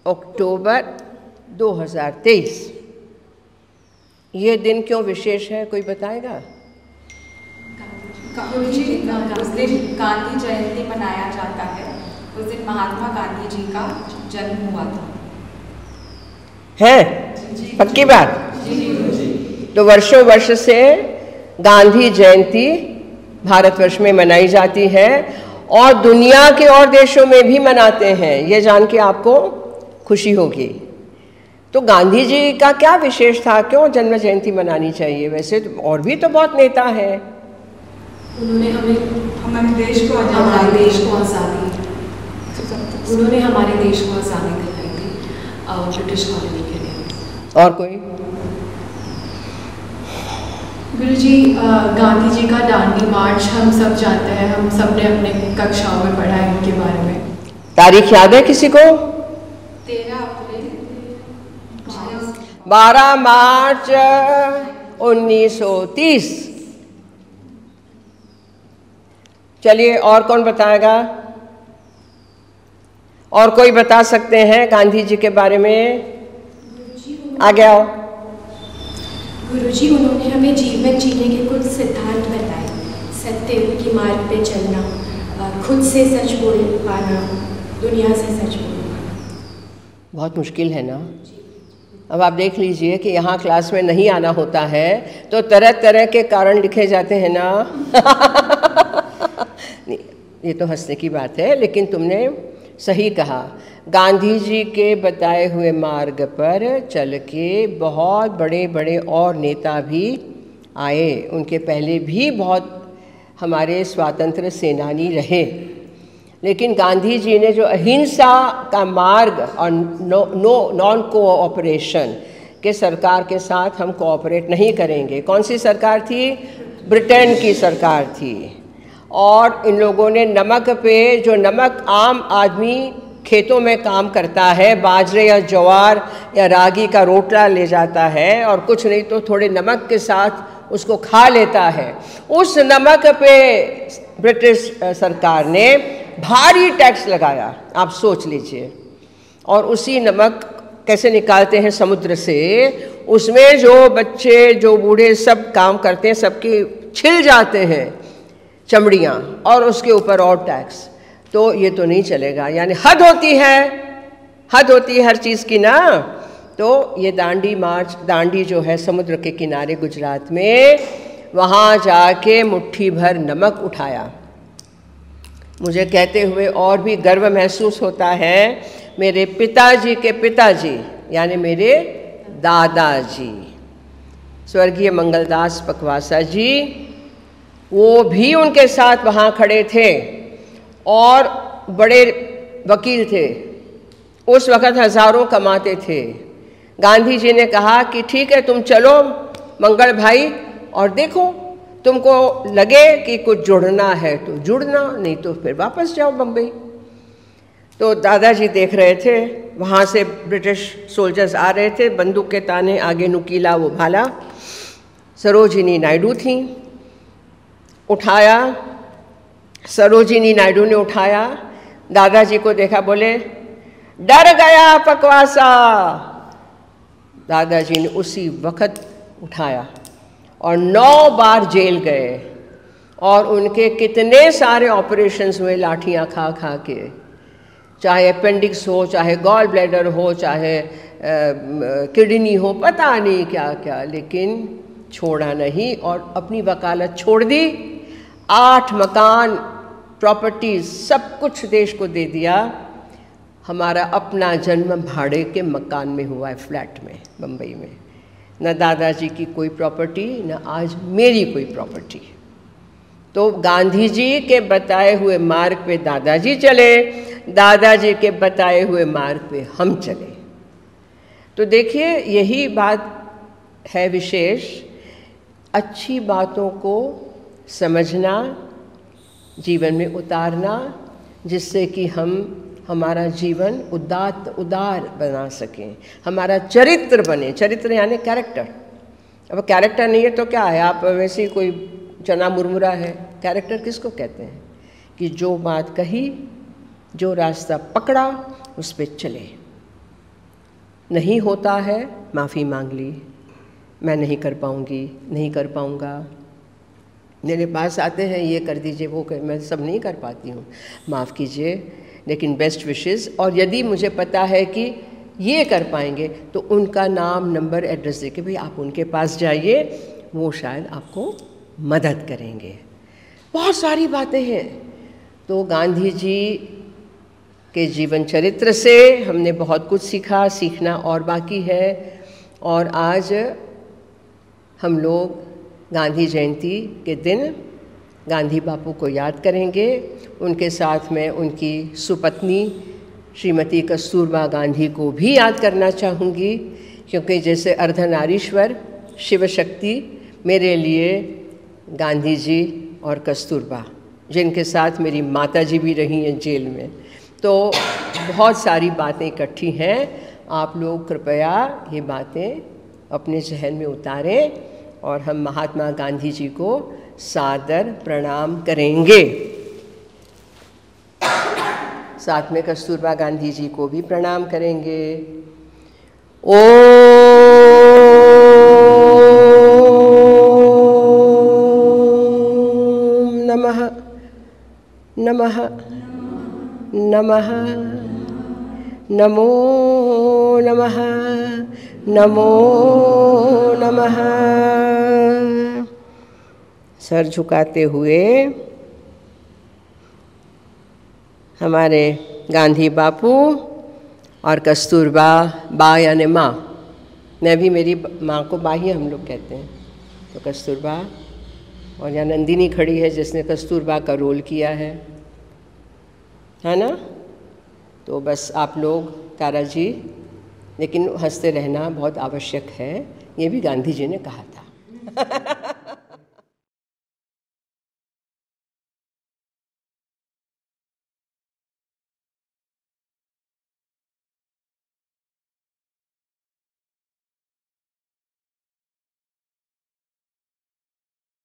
अक्टूबर 2023। ये दिन क्यों विशेष है, कोई बताएगा? गुरुजी, उस दिन गांधी जयंती मनाया जाता है। उस दिन महात्मा गांधी जी का जन्म हुआ था। है पक्की बात? तो वर्षों वर्ष से गांधी जयंती भारतवर्ष में मनाई जाती है और दुनिया के और देशों में भी मनाते हैं। ये जान के आपको खुशी होगी। तो गांधी जी का क्या विशेष था, क्यों जन्म जयंती मनानी चाहिए? वैसे तो और भी तो बहुत नेता हैं। उन्होंने हमारे देश को आज़ादी उन्होंने हमारे देश को आज़ादी दिलाई थी ब्रिटिश कॉलोनी के लिए। और कोई? गुरुजी, गांधी जी का दांडी मार्च हम सब जानते हैं, हम सब ने अपने कक्षाओं में पढ़ा है इनके बारे में। तारीख याद है किसी को? 13 अप्रैल 12 मार्च 1930। चलिए, और कौन बताएगा? और कोई बता सकते हैं गांधी जी के बारे में? आगे आओ। गुरुजी, उन्होंने हमें जीवन जीने के कुछ सिद्धांत बताए। सत्य की मार्ग पे चलना, खुद से सच बोल पाना, दुनिया से सच बोल पाना। बहुत मुश्किल है ना? अब आप देख लीजिए कि यहाँ क्लास में नहीं आना होता है तो तरह तरह के कारण लिखे जाते हैं ना। ये तो हंसने की बात है, लेकिन तुमने सही कहा। गांधी जी के बताए हुए मार्ग पर चल के बहुत बड़े बड़े और नेता भी आए। उनके पहले भी बहुत हमारे स्वतंत्र सेनानी रहे, लेकिन गांधी जी ने जो अहिंसा का मार्ग और नॉन कोऑपरेशन के सरकार के साथ हम कोऑपरेट नहीं करेंगे। कौन सी सरकार थी? ब्रिटेन की सरकार थी। और इन लोगों ने नमक पे, जो नमक आम आदमी खेतों में काम करता है, बाजरे या ज्वार या रागी का रोटला ले जाता है और कुछ नहीं तो थोड़े नमक के साथ उसको खा लेता है, उस नमक पे ब्रिटिश सरकार ने भारी टैक्स लगाया। आप सोच लीजिए। और उसी नमक कैसे निकालते हैं समुद्र से? उसमें जो बच्चे, जो बूढ़े सब काम करते हैं, सबकी छिल जाते हैं चमड़ियाँ, और उसके ऊपर और टैक्स। तो ये तो नहीं चलेगा। यानी हद होती है, हद होती है हर चीज़ की ना। तो ये दांडी मार्च, दांडी जो है समुद्र के किनारे गुजरात में, वहाँ जाके मुट्ठी भर नमक उठाया। मुझे कहते हुए और भी गर्व महसूस होता है। मेरे पिताजी के पिताजी यानी मेरे दादाजी स्वर्गीय मंगलदास पकवासा जी, वो भी उनके साथ वहाँ खड़े थे और बड़े वकील थे। उस वक़्त हज़ारों कमाते थे। गांधी जी ने कहा कि ठीक है, तुम चलो मंगल भाई, और देखो तुमको लगे कि कुछ जुड़ना है तो जुड़ना, नहीं तो फिर वापस जाओ बम्बई। तो दादाजी देख रहे थे, वहाँ से ब्रिटिश सोल्जर्स आ रहे थे, बंदूक के ताने आगे नुकीला वो भाला। सरोजिनी नायडू थी, उठाया, सरोजिनी नायडू ने उठाया। दादाजी को देखा, बोले डर गया पकवासा। दादाजी ने उसी वक्त उठाया और 9 बार जेल गए और उनके कितने सारे ऑपरेशंस हुए लाठियाँ खा खा के, चाहे अपेंडिक्स हो, चाहे गॉल ब्लैडर हो, चाहे किडनी हो, पता नहीं क्या क्या, लेकिन छोड़ा नहीं और अपनी वकालत छोड़ दी। 8 मकान, प्रॉपर्टीज, सब कुछ देश को दे दिया। हमारा अपना जन्म भाड़े के मकान में हुआ है, फ्लैट में, बम्बई में। न दादाजी की कोई प्रॉपर्टी, न आज मेरी कोई प्रॉपर्टी। तो गांधी जी के बताए हुए मार्ग पे दादाजी चले, दादाजी के बताए हुए मार्ग पे हम चले। तो देखिए, यही बात है विशेष। अच्छी बातों को समझना, जीवन में उतारना, जिससे कि हम हमारा जीवन उदार बना सकें, हमारा चरित्र बने। चरित्र यानी कैरेक्टर। अब कैरेक्टर नहीं है तो क्या है? आप वैसे ही कोई चना मुरमुरा है। कैरेक्टर किसको कहते हैं? कि जो बात कही, जो रास्ता पकड़ा, उस पर चले। नहीं होता है, माफ़ी मांग ली, मैं नहीं कर पाऊँगी, नहीं कर पाऊँगा, मेरे पास आते हैं ये कर दीजिए वो कर, मैं सब नहीं कर पाती हूँ, माफ़ कीजिए, लेकिन बेस्ट विशेस। और यदि मुझे पता है कि ये कर पाएंगे तो उनका नाम, नंबर, एड्रेस दे के भाई आप उनके पास जाइए, वो शायद आपको मदद करेंगे। बहुत सारी बातें हैं। तो गांधी जी के जीवन चरित्र से हमने बहुत कुछ सीखा, सीखना और बाकी है। और आज हम लोग गांधी जयंती के दिन गांधी बापू को याद करेंगे। उनके साथ में उनकी सुपत्नी श्रीमती कस्तूरबा गांधी को भी याद करना चाहूँगी, क्योंकि जैसे अर्धनारीश्वर शिव शक्ति, मेरे लिए गांधी जी और कस्तूरबा, जिनके साथ मेरी माता जी भी रही हैं जेल में, तो बहुत सारी बातें इकट्ठी हैं। आप लोग कृपया ये बातें अपने जहन में उतारें और हम महात्मा गांधी जी को सादर प्रणाम करेंगे। साथ में कस्तूरबा गांधी जी को भी प्रणाम करेंगे। ओम नमः नमः नमः नमो नमः नमो नमः। सर झुकाते हुए हमारे गांधी बापू और कस्तूरबा बा यानी माँ, मैं भी मेरी माँ को बा ही हम लोग कहते हैं, तो कस्तूरबा, और यहाँ नंदिनी खड़ी है जिसने कस्तूरबा का रोल किया है ना। तो बस आप लोग, तारा जी, लेकिन हंसते रहना बहुत आवश्यक है, ये भी गांधी जी ने कहा था।